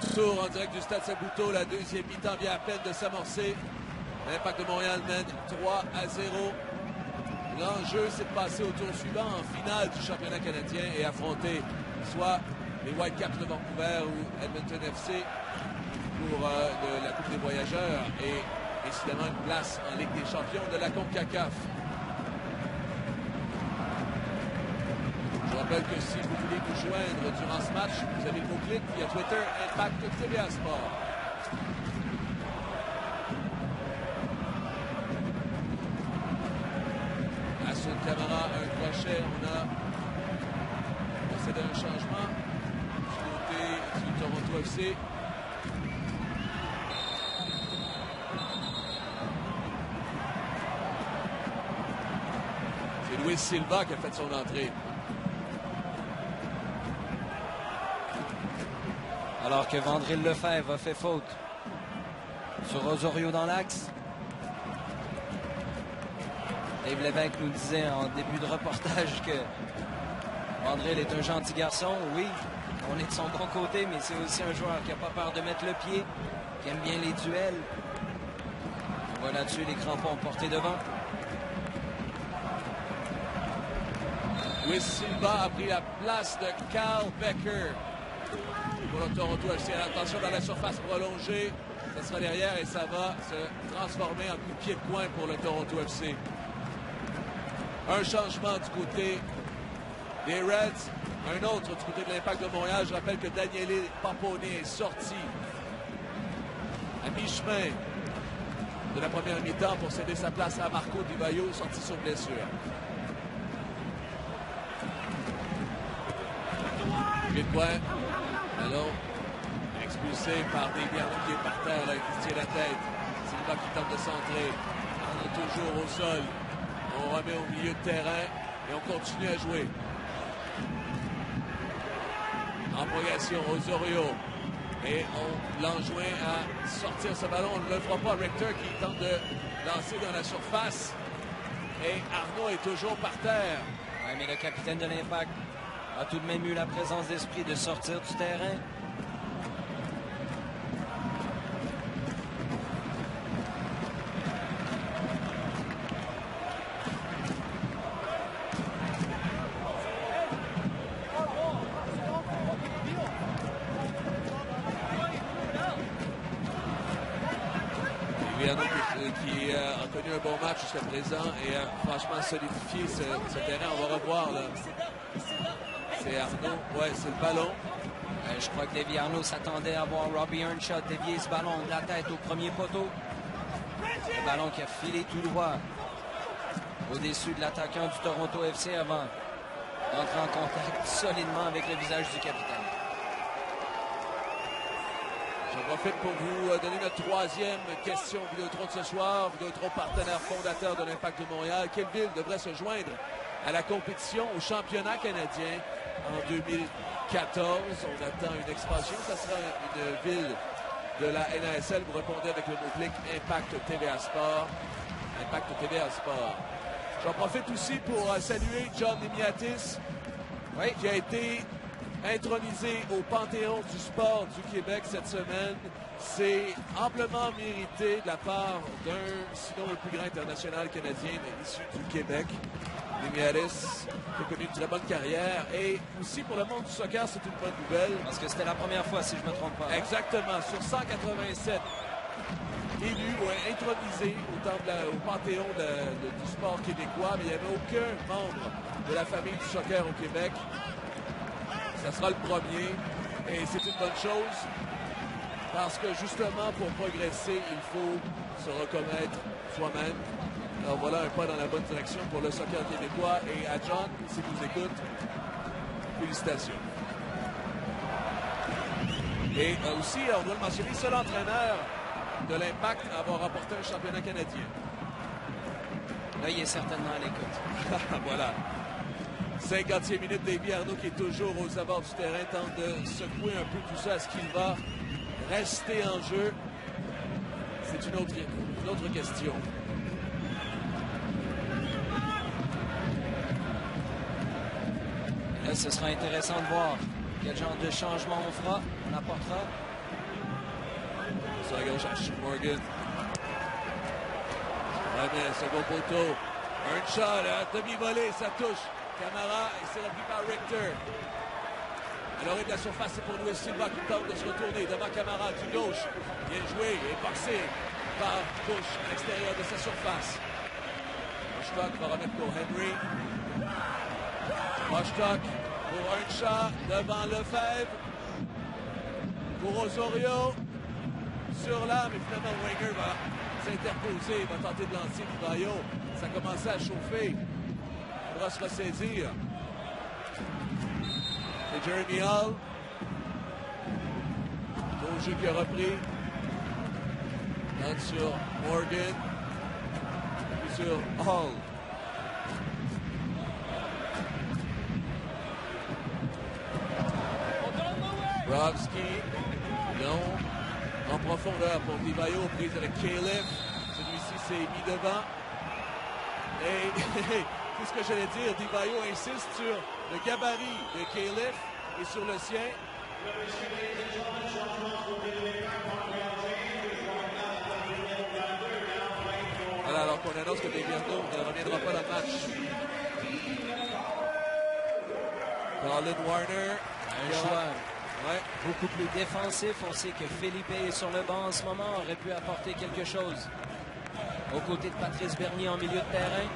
retour en direct du Stade Saputo. La deuxième mi-temps vient à peine de s'amorcer. L'Impact de Montréal mène 3-0. L'enjeu, c'est de passer au tour suivant en finale du championnat canadien et affronter soit les Whitecaps de Vancouver ou Edmonton FC pour la Coupe des Voyageurs et évidemment une place en Ligue des champions de la CONCACAF. Je rappelle que si vous voulez nous joindre durant ce match, vous avez le mot-clic via Twitter, Impact TVA Sport. Assun Camara, un crochet, on a procédé à un changement du côté du Toronto FC. C'est Luis Silva qui a fait son entrée. Alors que Vandril Lefebvre a fait faute sur Osorio dans l'axe. Dave Lévesque nous disait en début de reportage que Vandril est un gentil garçon. Oui, on est de son bon côté, mais c'est aussi un joueur qui n'a pas peur de mettre le pied, qui aime bien les duels. On voit là-dessus les crampons portés devant. Luis Silva a pris la place de Carl Becker. Pour le Toronto FC, attention dans la surface prolongée, ça sera derrière et ça va se transformer en coup de pied de coin pour le Toronto FC. Un changement du côté des Reds, un autre du côté de l'Impact de Montréal. Je rappelle que Daniele Papone est sorti à mi-chemin de la première mi-temps pour céder sa place à Marco Di Vaio, sorti sur blessure. Pied de coin. Ballon expulsé par Davy Arnaud qui est par terre, là, qui se tient la tête. Silva qui tente de centrer. On est toujours au sol. On remet au milieu de terrain et on continue à jouer. En progression, Osorio. Et on l'enjoint à sortir ce ballon. On ne le fera pas. Richter qui tente de lancer dans la surface. Et Arnaud est toujours par terre. Oui, mais le capitaine de l'Impact a tout de même eu la présence d'esprit de sortir du terrain. Qui a connu un bon match jusqu'à présent et a franchement solidifié ce terrain. On va revoir là. C'est Arnaud. Ouais, c'est le ballon. Je crois que Davy Arnaud s'attendait à voir Robbie Earnshaw dévier ce ballon de la tête au premier poteau. Le ballon qui a filé tout droit au-dessus de l'attaquant du Toronto FC avant d'entrer en contact solidement avec le visage du capitaine. J'en profite pour vous donner notre troisième question Vidéotron de ce soir. Vidéotron, partenaire fondateur de l'Impact de Montréal. Quelle ville devrait se joindre à la compétition au championnat canadien en 2014? On attend une expansion. Ça sera une ville de la NASL. Vous répondez avec le mot-clic Impact TVA Sport. Impact TVA Sport. J'en profite aussi pour saluer John Nimiatis, oui, qui a été intronisé au Panthéon du sport du Québec cette semaine. C'est amplement mérité de la part d'un, sinon le plus grand international canadien issu du Québec. Nimiatis qui a connu une très bonne carrière. Et aussi pour le monde du soccer, c'est une bonne nouvelle. Parce que c'était la première fois, si je ne me trompe pas. Exactement. Sur 187 élus ou intronisés au Panthéon du sport québécois, mais il n'y avait aucun membre de la famille du soccer au Québec. Ça sera le premier et c'est une bonne chose parce que justement pour progresser, il faut se reconnaître soi-même. Alors voilà un pas dans la bonne direction pour le soccer québécois et à John, s'il nous écoute, félicitations. Et aussi, on doit le mentionner, seul entraîneur de l'Impact à avoir remporté un championnat canadien. Là, il est certainement à l'écoute. Voilà. 50e minute, Davy Arnaud qui est toujours aux abords du terrain tente de secouer un peu tout ça. Est-ce qu'il va rester en jeu? C'est une autre question. Là, ce sera intéressant de voir quel genre de changement on fera, on apportera. Sur la gauche, Ashley Morgan. Remet, second poteau. Un shot, demi-volée, ça touche. Camara, et c'est repris par Richter. À l'orée de la surface, c'est pour Luis Silva qui tente de se retourner devant Camara du gauche. Bien joué et boxé par Bush à l'extérieur de sa surface. Rostock va remettre pour Henry. Rostock pour Earnshaw devant Lefebvre. Pour Osorio. Sur l'arme, et finalement Wenger va s'interposer, va tenter de lancer Divayo. Ça commençait à chauffer. Il faudra se ressaisir. C'est Jeremy Hall. Beau jeu qui a repris. Donne sur Morgan. Puis sur Hall. Brovski. Non. En profondeur pour Divayo, prise avec Califf. Celui-ci s'est mis devant. Et c'est ce que j'allais dire. Divayo insiste sur le gabarit de Califf et sur le sien. Voilà, alors qu'on annonce que Deviano ne reviendra pas dans le match. Colin Warner. Un joueur beaucoup plus défensif. On sait que Felipe est sur le banc en ce moment. Aurait pu apporter quelque chose. Aux côtés de Patrice Bernier en milieu de terrain.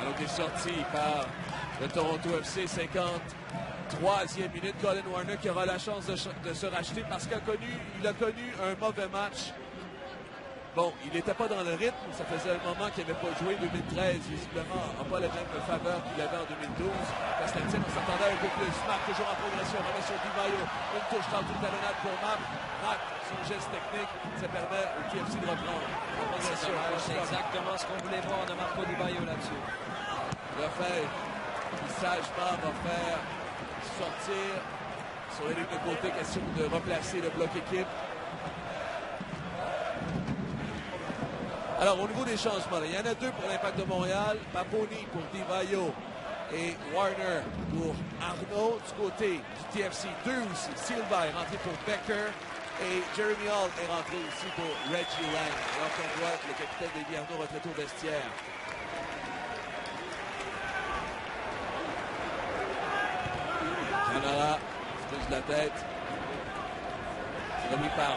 Alors qu'il est sorti par le Toronto FC, 53e minute. Colin Warner qui aura la chance de se racheter parce qu'il a connu un mauvais match. Bon, il n'était pas dans le rythme. Ça faisait un moment qu'il n'avait pas joué. 2013, visiblement, n'a pas la même faveur qu'il avait en 2012. Constantin, on s'attendait un peu plus. Marc, toujours en progression. Remet sur Divayo. Une touche dans toute talonnade pour Marc. Marc, son geste technique, ça permet au TFC de reprendre. C'est exactement ce qu'on voulait voir de Marco Divayo là-dessus. Lefebvre, qui sagement va faire sortir sur les lignes de côté. Question de replacer le bloc équipe. Alors, au niveau des changements, il y en a deux pour l'Impact de Montréal. Paponi pour Divayo et Warner pour Arnaud. Du côté du TFC, deux aussi. Silva est rentré pour Becker et Jeremy Hall est rentré aussi pour Reggie Lang. Alors qu'on voit le capitaine des Arnaud retraité au vestiaire. Camara se touche la tête. Remis par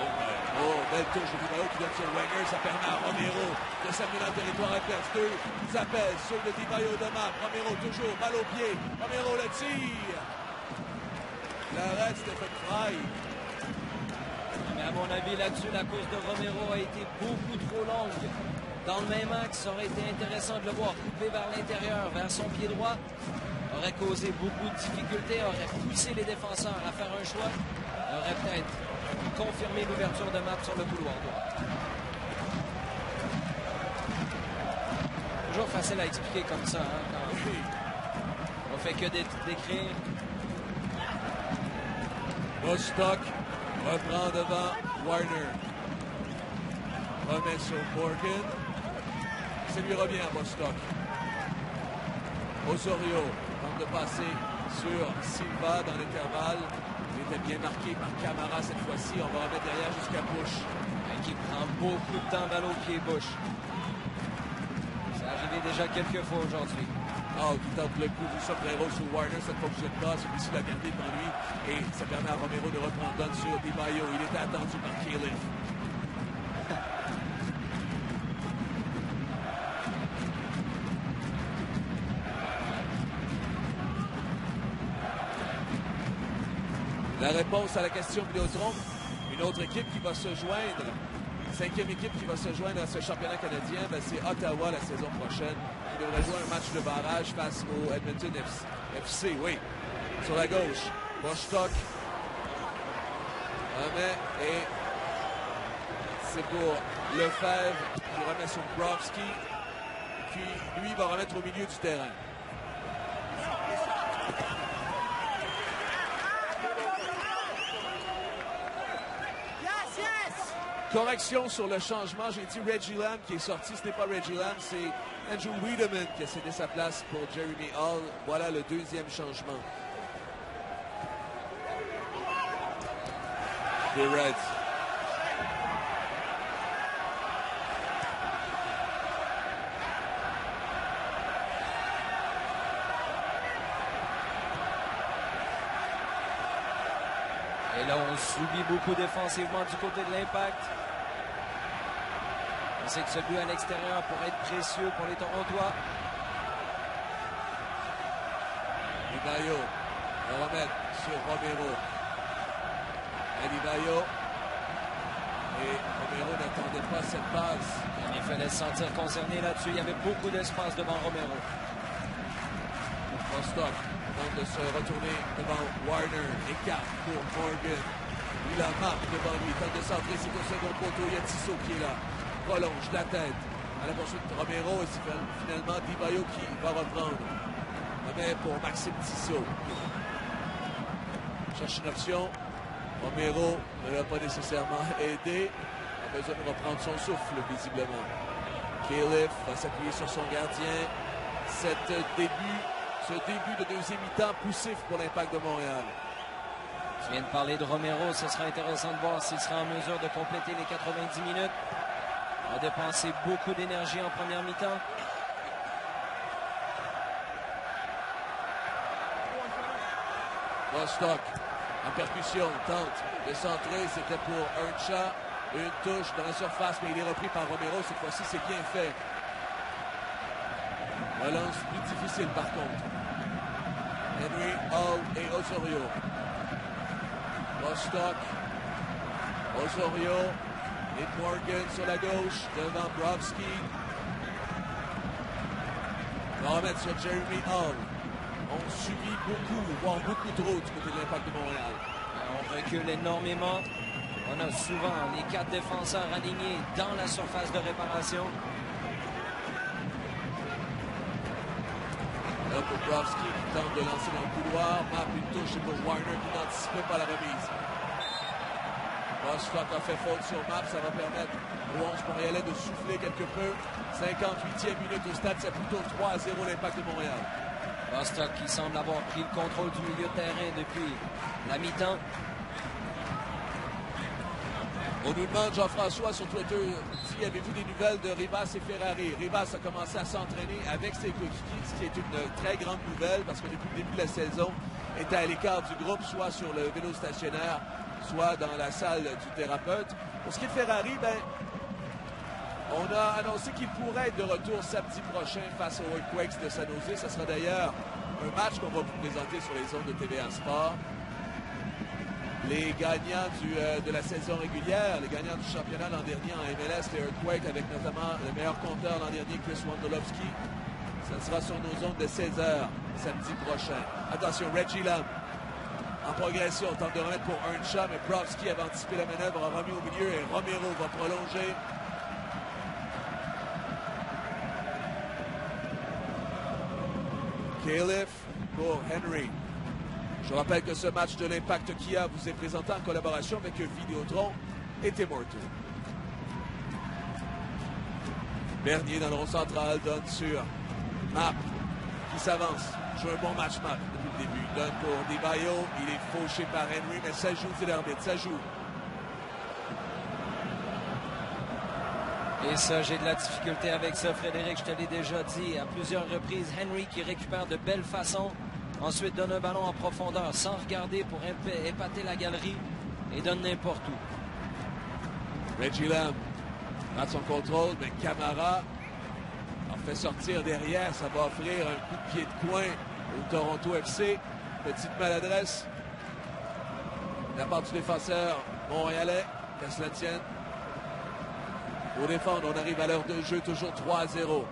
belle touche de Divayo qui donne sur Wenger. Ça permet à Romero de s'amener dans le territoire adverse. Deux appels sur le Divayo de Marc. Romero toujours, balle au pied. Romero le tire. L'arrêt, Stephen Fry. Mais à mon avis, là-dessus, la course de Romero a été beaucoup trop longue. Dans le même axe, ça aurait été intéressant de le voir couper vers l'intérieur, vers son pied droit. Aurait causé beaucoup de difficultés, aurait poussé les défenseurs à faire un choix. Aurait peut-être confirmé l'ouverture de map sur le couloir droit. Toujours facile à expliquer comme ça, hein, quand on fait que d'écrire. Rostock reprend devant Warner. Remet sur Morgan. Ça lui revient à Rostock. Osorio tente de passer sur Silva dans l'intervalle. Il était bien marqué par Camara cette fois-ci. On va remettre derrière jusqu'à Bush. Qui prend beaucoup de temps balle au pied, Bush. C'est arrivé déjà quelques fois aujourd'hui. Qui tente le coup du sombrero sur Warner. Ça ne fonctionne pas. Celui-ci l'a gardé devant lui. Et ça permet à Romero de reprendre donne sur Divayo. Il était attendu par Califf. La réponse à la question Vidéotron, une autre équipe qui va se joindre, cinquième équipe qui va se joindre à ce championnat canadien, c'est Ottawa la saison prochaine, qui devrait jouer un match de barrage face au Edmonton FC, oui. Sur la gauche, Rostock remet et c'est pour Lefebvre qui remet sur Brovski, qui lui va remettre au milieu du terrain. Correction sur le changement. J'ai dit Reggie Lamb qui est sorti. Ce n'est pas Reggie Lamb, c'est Andrew Wiedemann qui a cédé sa place pour Jeremy Hall. Voilà le deuxième changement. Les Reds. Et là, on subit beaucoup défensivement du côté de l'Impact. On sait que ce but à l'extérieur pourrait être précieux pour les Torontois. Adebayo va remettre sur Romero. Adebayo. Et Romero n'attendait pas cette passe. Il fallait se sentir concerné là-dessus. Il y avait beaucoup d'espace devant Romero. Rostock tente de se retourner devant Warner. Écart pour Morgan. Il a marque devant lui. Tente de centrer. C'est au second poteau. Il y a Tissot qui est là. Prolonge la tête. À la poursuite de Romero. Et c'est finalement Adebayo qui va reprendre. Mais pour Maxime Tissot. Cherche une option. Romero ne l'a pas nécessairement aidé. Il a besoin de reprendre son souffle, visiblement. Califf va s'appuyer sur son gardien. Ce début de deuxième mi-temps poussif pour l'Impact de Montréal. Tu viens de parler de Romero. Ce sera intéressant de voir s'il sera en mesure de compléter les 90 minutes. On a dépensé beaucoup d'énergie en première mi-temps. Rostock en percussion tente de centrer. C'était pour Earnshaw. Une touche dans la surface, mais il est repris par Romero. Cette fois-ci, c'est bien fait. Relance plus difficile par contre. Henry, Hall et Osorio. Rostock. Osorio. Et Morgan sur la gauche devant Brovski. On va remettre sur Jeremy Hall. On subit beaucoup, voire beaucoup trop du côté de l'Impact de Montréal. On recule énormément. On a souvent les 4 défenseurs alignés dans la surface de réparation. Là pour Brovski qui tente de lancer dans le couloir. Map une touche et pour Warner qui n'anticipait pas la remise. Rostock a fait faute sur Map. Ça va permettre aux 11 Montréalais de souffler quelque peu. 58e minute au stade. C'est plutôt 3-0 l'Impact de Montréal. Rostock qui semble avoir pris le contrôle du milieu de terrain depuis la mi-temps. On nous demande, Jean-François, sur Twitter, si avez-vous des nouvelles de Rivas et Ferrari. Rivas a commencé à s'entraîner avec ses coéquipiers, ce qui est une très grande nouvelle parce que depuis le début de la saison, était à l'écart du groupe, soit sur le vélo stationnaire, soit dans la salle du thérapeute. Pour ce qui est de Ferrari, on a annoncé qu'il pourrait être de retour samedi prochain face aux Earthquakes de San Jose. Ce sera d'ailleurs un match qu'on va vous présenter sur les ondes de TVA Sport. Les gagnants de la saison régulière, les gagnants du championnat l'an dernier en MLS, les Earthquakes, avec notamment le meilleur compteur l'an dernier, Chris Wondolowski. Ça sera sur nos ondes de 16h samedi prochain. Attention, Reggie Lamb en progression, tente de remettre pour Earnshaw, mais Brovski avait anticipé la manœuvre, a remis au milieu et Romero va prolonger. Califf pour Henry. Je rappelle que ce match de l'Impact Kia vous est présenté en collaboration avec Vidéotron et Tim Hortons. Bernier dans le rond central donne sur Map qui s'avance. Joue un bon match Map depuis le début. Donne pour Adebayo. Il est fauché par Henry, mais ça joue, c'est l'arbitre. Ça joue. Et ça, j'ai de la difficulté avec ça, Frédéric. Je te l'ai déjà dit à plusieurs reprises. Henry qui récupère de belle façon. Ensuite, donne un ballon en profondeur sans regarder pour épater la galerie et donne n'importe où. Reggie Lamb rate son contrôle, mais Camara en fait sortir derrière. Ça va offrir un coup de pied de coin au Toronto FC. Petite maladresse de la part du défenseur montréalais, qu'à cela tienne. Pour défendre, on arrive à l'heure de jeu, toujours 3-0.